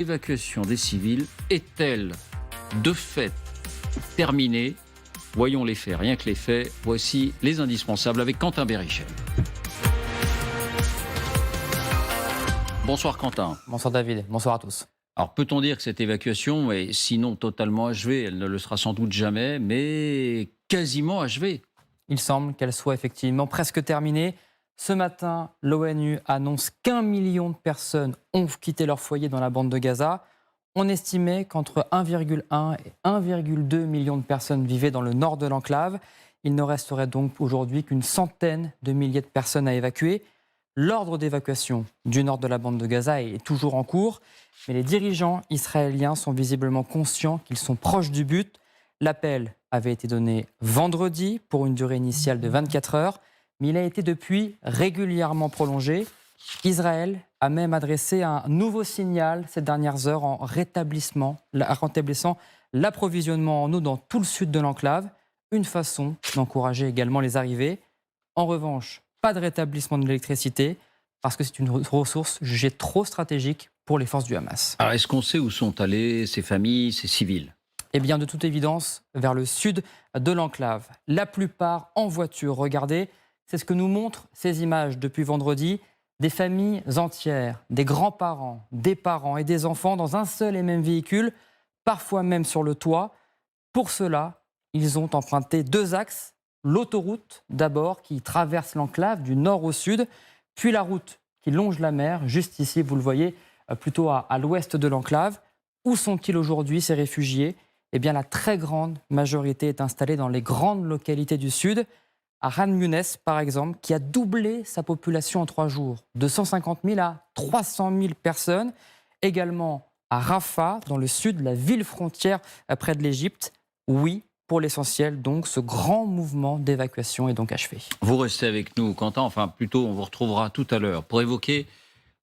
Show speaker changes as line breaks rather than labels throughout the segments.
L'évacuation des civils est-elle de fait terminée? Voyons les faits, rien que les faits. Voici les indispensables avec Quentin Berrichel. Bonsoir Quentin.
Bonsoir David, bonsoir à tous.
Alors peut-on dire que cette évacuation est sinon totalement achevée? Elle ne le sera sans doute jamais, mais quasiment achevée.
Il semble qu'elle soit effectivement presque terminée. Ce matin, l'ONU annonce qu'1 million de personnes ont quitté leur foyer dans la bande de Gaza. On estimait qu'entre 1,1 et 1,2 million de personnes vivaient dans le nord de l'enclave. Il ne resterait donc aujourd'hui qu'une centaine de milliers de personnes à évacuer. L'ordre d'évacuation du nord de la bande de Gaza est toujours en cours, mais les dirigeants israéliens sont visiblement conscients qu'ils sont proches du but. L'appel avait été donné vendredi pour une durée initiale de 24 heures, mais il a été depuis régulièrement prolongé. Israël a même adressé un nouveau signal ces dernières heures en rétablissant l'approvisionnement en eau dans tout le sud de l'enclave, une façon d'encourager également les arrivées. En revanche, pas de rétablissement de l'électricité parce que c'est une ressource jugée trop stratégique pour les forces du Hamas.
Alors est-ce qu'on sait où sont allées ces familles, ces civils?
Eh bien, de toute évidence, vers le sud de l'enclave. La plupart en voiture. Regardez, c'est ce que nous montrent ces images depuis vendredi. Des familles entières, des grands-parents, des parents et des enfants dans un seul et même véhicule, parfois même sur le toit. Pour cela, ils ont emprunté 2 axes. L'autoroute, d'abord, qui traverse l'enclave du nord au sud, puis la route qui longe la mer, juste ici, vous le voyez, plutôt à l'ouest de l'enclave. Où sont-ils aujourd'hui, ces réfugiés? Eh bien, la très grande majorité est installée dans les grandes localités du sud. À Khan Younes, par exemple, qui a doublé sa population en 3 jours, de 150 000 à 300 000 personnes. Également à Rafah, dans le sud, la ville frontière près de l'Égypte. Oui, pour l'essentiel, donc, ce grand mouvement d'évacuation est donc achevé.
Vous restez avec nous, Quentin, enfin plutôt on vous retrouvera tout à l'heure pour évoquer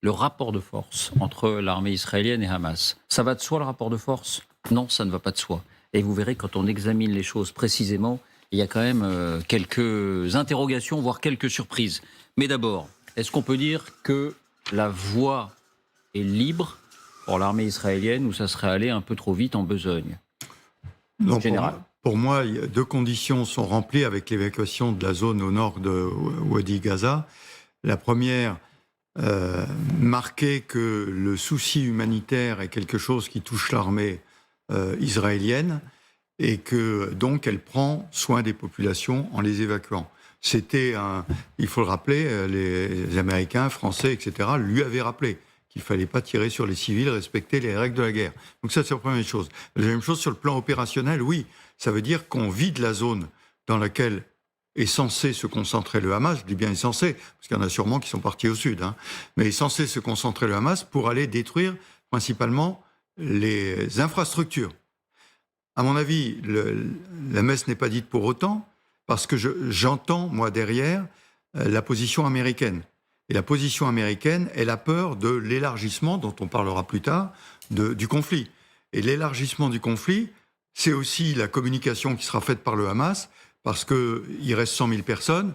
le rapport de force entre l'armée israélienne et Hamas. Ça va de soi le rapport de force? Non, ça ne va pas de soi. Et vous verrez quand on examine les choses précisément, il y a quand même quelques interrogations, voire quelques surprises. Mais d'abord, est-ce qu'on peut dire que la voie est libre pour l'armée israélienne ou ça serait allé un peu trop vite en besogne?
Non,
Général.
Pour moi, 2 conditions sont remplies avec l'évacuation de la zone au nord de Wadi Gaza. La première, marquer que le souci humanitaire est quelque chose qui touche l'armée israélienne et que donc elle prend soin des populations en les évacuant. Il faut le rappeler, les Américains, Français, etc. lui avaient rappelé qu'il fallait pas tirer sur les civils, respecter les règles de la guerre. Donc ça, c'est la première chose. La deuxième chose, sur le plan opérationnel, oui, ça veut dire qu'on vide la zone dans laquelle est censé se concentrer le Hamas. Je dis bien est censé, parce qu'il y en a sûrement qui sont partis au sud, mais est censé se concentrer le Hamas pour aller détruire principalement les infrastructures. À mon avis, la messe n'est pas dite pour autant, parce que j'entends, moi, derrière, la position américaine. Et la position américaine, elle a peur de l'élargissement, dont on parlera plus tard, du conflit. Et l'élargissement du conflit, c'est aussi la communication qui sera faite par le Hamas, parce qu'il reste 100 000 personnes,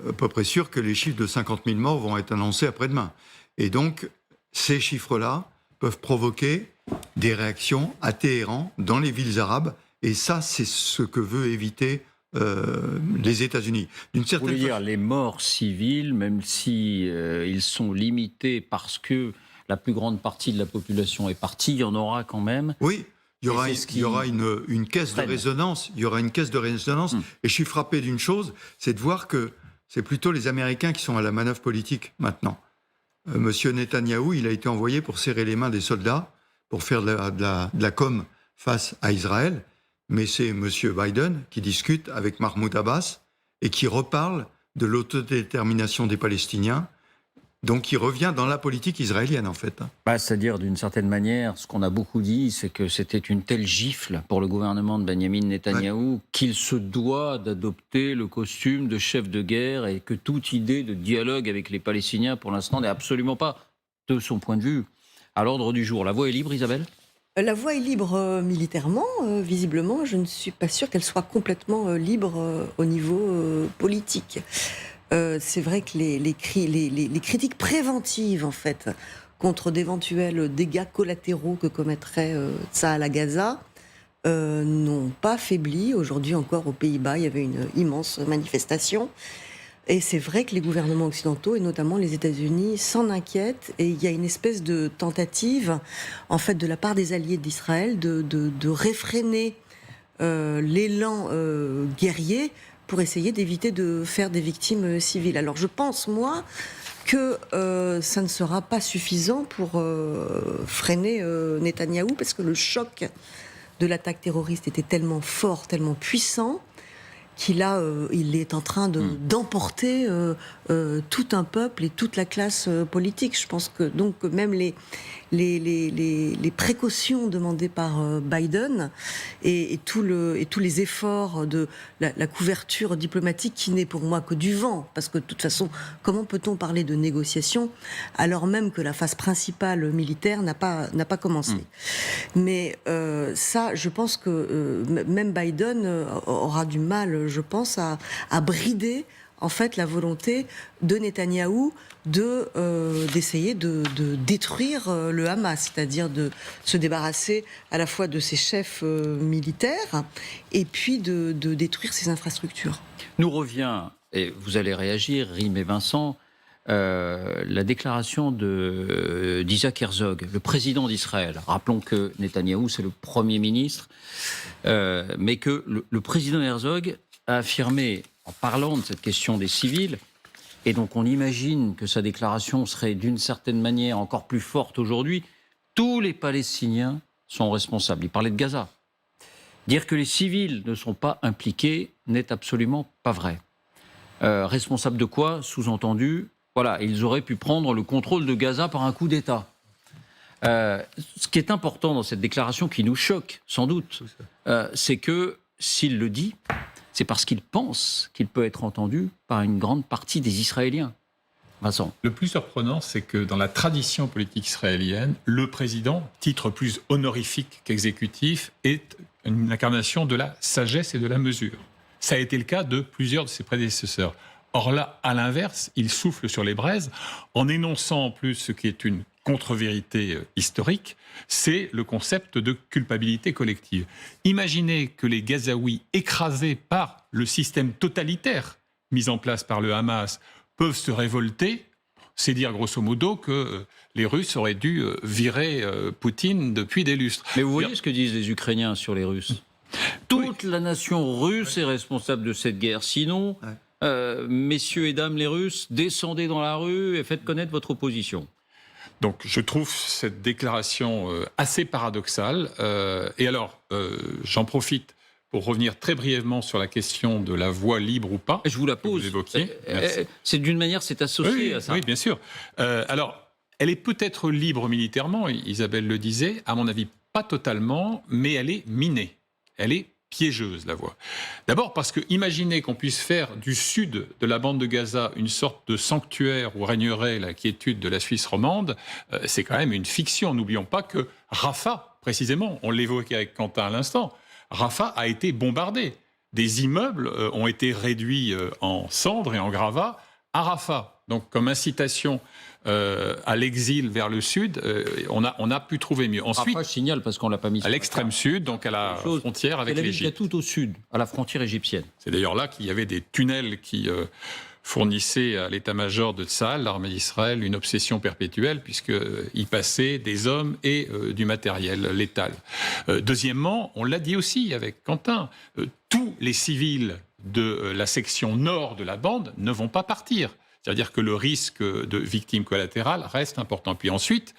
à peu près sûr que les chiffres de 50 000 morts vont être annoncés après-demain. Et donc, ces chiffres-là peuvent provoquer des réactions à Téhéran, dans les villes arabes, et ça, c'est ce que veut éviter les États-Unis.
Vous voulez dire les morts civiles, même si ils sont limités parce que la plus grande partie de la population est partie, il y en aura quand même.
Oui, il y aura une caisse de résonance. Il y aura une caisse de résonance. Et je suis frappé d'une chose, c'est de voir que c'est plutôt les Américains qui sont à la manœuvre politique maintenant. Monsieur Netanyahou, il a été envoyé pour serrer les mains des soldats, pour faire de la com face à Israël. Mais c'est M. Biden qui discute avec Mahmoud Abbas et qui reparle de l'autodétermination des Palestiniens. Donc il revient dans la politique israélienne, en fait.
C'est-à-dire, d'une certaine manière, ce qu'on a beaucoup dit, c'est que c'était une telle gifle pour le gouvernement de Benyamin Netanyahou qu'il se doit d'adopter le costume de chef de guerre et que toute idée de dialogue avec les Palestiniens, pour l'instant, n'est absolument pas, de son point de vue, à l'ordre du jour. La voie est libre, Isabelle ?
La voie est libre militairement, visiblement. Je ne suis pas sûre qu'elle soit complètement libre au niveau politique. C'est vrai que les critiques préventives, en fait, contre d'éventuels dégâts collatéraux que commettrait Tsahal à Gaza, n'ont pas faibli. Aujourd'hui encore aux Pays-Bas, il y avait une immense manifestation. Et c'est vrai que les gouvernements occidentaux, et notamment les États-Unis, s'en inquiètent. Et il y a une espèce de tentative, en fait, de la part des alliés d'Israël, de réfréner l'élan guerrier pour essayer d'éviter de faire des victimes civiles. Alors je pense, moi, que ça ne sera pas suffisant pour freiner Netanyahou, parce que le choc de l'attaque terroriste était tellement fort, tellement puissant, qu'il il est en train d'emporter tout un peuple et toute la classe politique. Je pense que donc même les précautions demandées par Biden et tous les efforts de la couverture diplomatique qui n'est pour moi que du vent, parce que de toute façon, comment peut-on parler de négociation alors même que la phase principale militaire n'a pas commencé. Mais ça, je pense que même Biden aura du mal, je pense, à brider en fait la volonté de Netanyahou d'essayer de détruire le Hamas, c'est-à-dire de se débarrasser à la fois de ses chefs militaires et puis de détruire ses infrastructures.
Nous revient, et vous allez réagir, Rim et Vincent, la déclaration d'Isaac Herzog, le président d'Israël. Rappelons que Netanyahou, c'est le Premier ministre, mais que le président Herzog a affirmé, en parlant de cette question des civils, et donc on imagine que sa déclaration serait d'une certaine manière encore plus forte aujourd'hui, tous les Palestiniens sont responsables. Il parlait de Gaza. Dire que les civils ne sont pas impliqués n'est absolument pas vrai. Responsables de quoi ? Sous-entendu, voilà, ils auraient pu prendre le contrôle de Gaza par un coup d'État. Ce qui est important dans cette déclaration, qui nous choque sans doute, c'est que s'il le dit, c'est parce qu'il pense qu'il peut être entendu par une grande partie des Israéliens. Vincent.
Le plus surprenant, c'est que dans la tradition politique israélienne, le président, titre plus honorifique qu'exécutif, est une incarnation de la sagesse et de la mesure. Ça a été le cas de plusieurs de ses prédécesseurs. Or là, à l'inverse, il souffle sur les braises en énonçant en plus ce qui est une contre-vérité historique, c'est le concept de culpabilité collective. Imaginez que les Gazaouis, écrasés par le système totalitaire mis en place par le Hamas, peuvent se révolter, c'est dire grosso modo que les Russes auraient dû virer Poutine depuis des lustres.
Mais vous voyez ce que disent les Ukrainiens sur les Russes ? Toute la nation russe est responsable de cette guerre. Sinon, messieurs et dames les Russes, descendez dans la rue et faites connaître votre opposition.
Donc je trouve cette déclaration assez paradoxale. Et alors, j'en profite pour revenir très brièvement sur la question de la voie libre ou pas.
Je vous la pose.
Vous évoquiez.
C'est d'une manière, c'est associé à ça.
Oui, bien sûr. Alors, elle est peut-être libre militairement, Isabelle le disait. À mon avis, pas totalement, mais elle est minée. Elle est piégeuse, la voie. D'abord parce que imaginez qu'on puisse faire du sud de la bande de Gaza une sorte de sanctuaire où régnerait la quiétude de la Suisse romande, c'est quand même une fiction. N'oublions pas que Rafah, précisément, on l'évoquait avec Quentin à l'instant, Rafah a été bombardée. Des immeubles ont été réduits en cendres et en gravats à Rafah. Donc comme incitation à l'exil vers le sud, on a pu trouver mieux. Ensuite,
Rafah, je signale parce qu'on l'a pas mis
à l'extrême sud, donc à la frontière avec l'Égypte.
Tout au sud, à la frontière égyptienne.
C'est d'ailleurs là qu'il y avait des tunnels qui fournissaient à l'état-major de Tsahal, l'armée d'Israël, une obsession perpétuelle puisqu'il passait des hommes et du matériel létal. Deuxièmement, on l'a dit aussi avec Quentin, tous les civils de la section nord de la bande ne vont pas partir. C'est-à-dire que le risque de victimes collatérales reste important. Puis ensuite,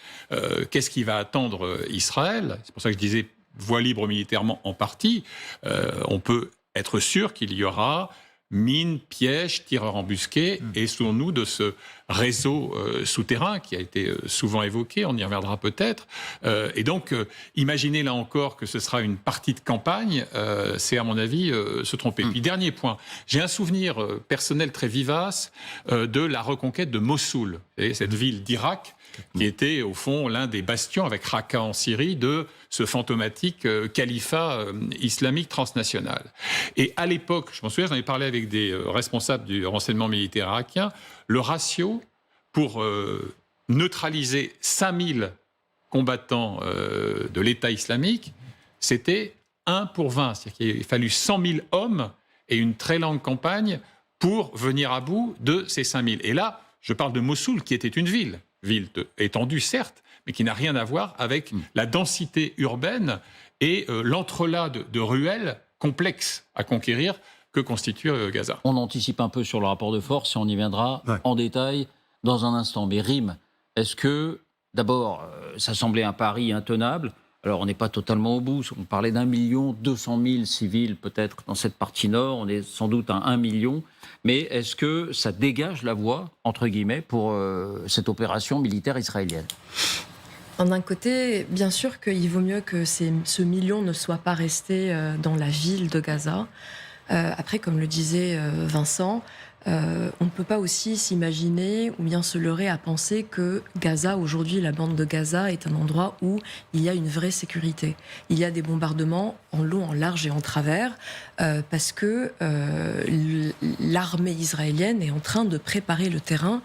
qu'est-ce qui va attendre Israël ? C'est pour ça que je disais voie libre militairement en partie. On peut être sûr qu'il y aura mines, pièges, tireurs embusqués, et souvenons-nous de ce réseau souterrain qui a été souvent évoqué, on y reviendra peut-être. Et donc, imaginez là encore que ce sera une partie de campagne, c'est à mon avis se tromper. Puis dernier point, j'ai un souvenir personnel très vivace de la reconquête de Mossoul, et cette ville d'Irak qui était au fond l'un des bastions avec Raqqa en Syrie de ce fantomatique califat islamique transnational. Et à l'époque, je m'en souviens, j'en ai parlé avec des responsables du renseignement militaire irakien, le ratio pour neutraliser 5000 combattants de l'État islamique, c'était 1 pour 20. C'est-à-dire qu'il a fallu 100 000 hommes et une très longue campagne pour venir à bout de ces 5000. Et là, je parle de Mossoul, qui était une ville étendue certes, mais qui n'a rien à voir avec la densité urbaine et l'entrelac de ruelles complexes à conquérir que constitue Gaza.
On anticipe un peu sur le rapport de force et on y viendra en détail dans un instant. Mais Rym, est-ce que, d'abord, ça semblait un pari intenable? Alors, on n'est pas totalement au bout. On parlait d'1 200 000 civils, peut-être, dans cette partie nord. On est sans doute à 1 million. Mais est-ce que ça dégage la voie, entre guillemets, pour cette opération militaire israélienne?
D'un côté, bien sûr qu'il vaut mieux que ce million ne soit pas resté dans la ville de Gaza. Après, comme le disait Vincent, on ne peut pas aussi s'imaginer ou bien se leurrer à penser que Gaza, aujourd'hui, la bande de Gaza est un endroit où il y a une vraie sécurité. Il y a des bombardements en long, en large et en travers parce que l'armée israélienne est en train de préparer le terrain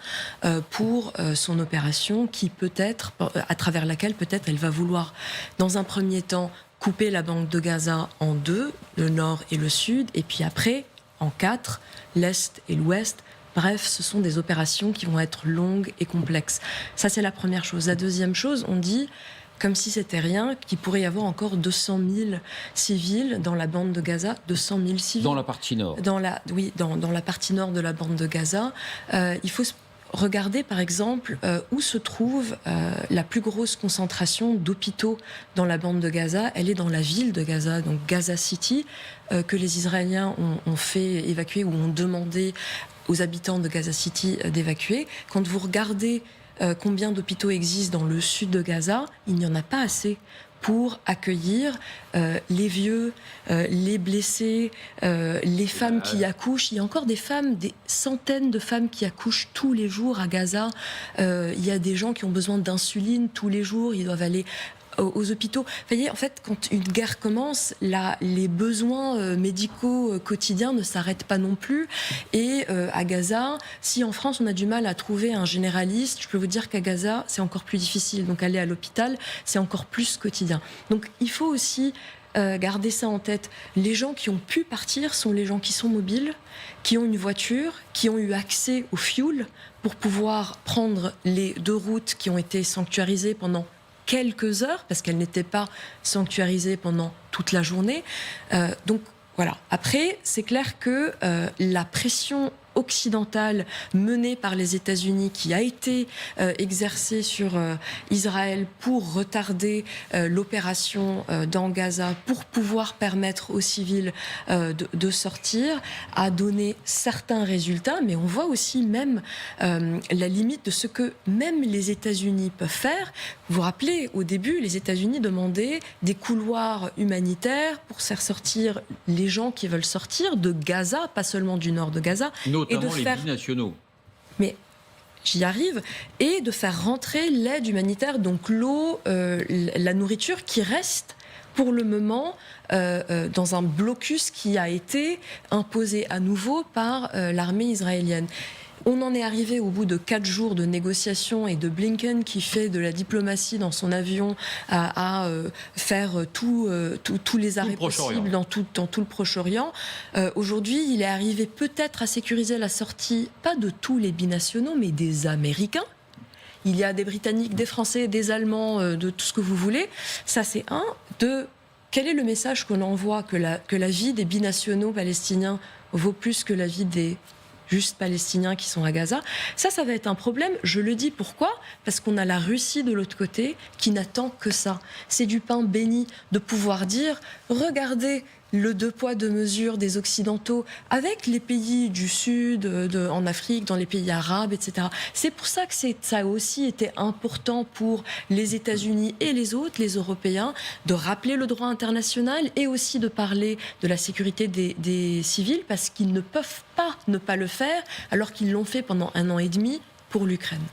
pour son opération qui peut-être, à travers laquelle peut-être elle va vouloir, dans un premier temps, couper la bande de Gaza en deux, le nord et le sud, et puis après, en quatre, l'est et l'ouest. Bref, ce sont des opérations qui vont être longues et complexes. Ça, c'est la première chose. La deuxième chose, on dit, comme si c'était rien, qu'il pourrait y avoir encore 200 000 civils dans la bande de Gaza. 200 000 civils.
Dans la partie nord.
Dans la partie nord de la bande de Gaza. Il faut regardez par exemple où se trouve la plus grosse concentration d'hôpitaux dans la bande de Gaza. Elle est dans la ville de Gaza, donc Gaza City, que les Israéliens ont fait évacuer ou ont demandé aux habitants de Gaza City d'évacuer. Quand vous regardez combien d'hôpitaux existent dans le sud de Gaza, il n'y en a pas assez pour accueillir les vieux, les blessés, les femmes qui accouchent. Il y a encore des centaines de femmes qui accouchent tous les jours à Gaza. Il y a des gens qui ont besoin d'insuline tous les jours. Ils doivent aller aux hôpitaux. Vous voyez, en fait, quand une guerre commence, les besoins médicaux quotidiens ne s'arrêtent pas non plus. Et à Gaza, si en France on a du mal à trouver un généraliste, je peux vous dire qu'à Gaza, c'est encore plus difficile. Donc aller à l'hôpital, c'est encore plus quotidien. Donc il faut aussi garder ça en tête. Les gens qui ont pu partir sont les gens qui sont mobiles, qui ont une voiture, qui ont eu accès au fuel pour pouvoir prendre les 2 routes qui ont été sanctuarisées pendant quelques heures, parce qu'elle n'était pas sanctuarisée pendant toute la journée. Donc voilà. Après, c'est clair que la pression occidentale menée par les États-Unis, qui a été exercée sur Israël pour retarder l'opération dans Gaza, pour pouvoir permettre aux civils de sortir, a donné certains résultats, mais on voit aussi même la limite de ce que même les États-Unis peuvent faire. Vous vous rappelez, au début, les États-Unis demandaient des couloirs humanitaires pour faire sortir les gens qui veulent sortir de Gaza, pas seulement du nord de Gaza,
notamment les binationaux.
Mais j'y arrive. Et de faire rentrer l'aide humanitaire, donc l'eau, la nourriture qui reste pour le moment dans un blocus qui a été imposé à nouveau par l'armée israélienne. On en est arrivé au bout de 4 jours de négociations et de Blinken qui fait de la diplomatie dans son avion à faire tous les arrêts possibles dans tout le Proche-Orient. Aujourd'hui, il est arrivé peut-être à sécuriser la sortie, pas de tous les binationaux, mais des Américains. Il y a des Britanniques, des Français, des Allemands, de tout ce que vous voulez. Ça, c'est un. 2, quel est le message qu'on envoie que la vie des binationaux palestiniens vaut plus que la vie des juste palestiniens qui sont à Gaza. Ça va être un problème. Je le dis pourquoi ? Parce qu'on a la Russie de l'autre côté qui n'attend que ça. C'est du pain béni de pouvoir dire « Regardez le 2 poids 2 mesures des Occidentaux avec les pays du Sud, en Afrique, dans les pays arabes, etc. » C'est pour ça que ça a aussi été important pour les États-Unis et les autres, les Européens, de rappeler le droit international et aussi de parler de la sécurité des civils parce qu'ils ne peuvent pas ne pas le faire alors qu'ils l'ont fait pendant 1 an et demi pour l'Ukraine.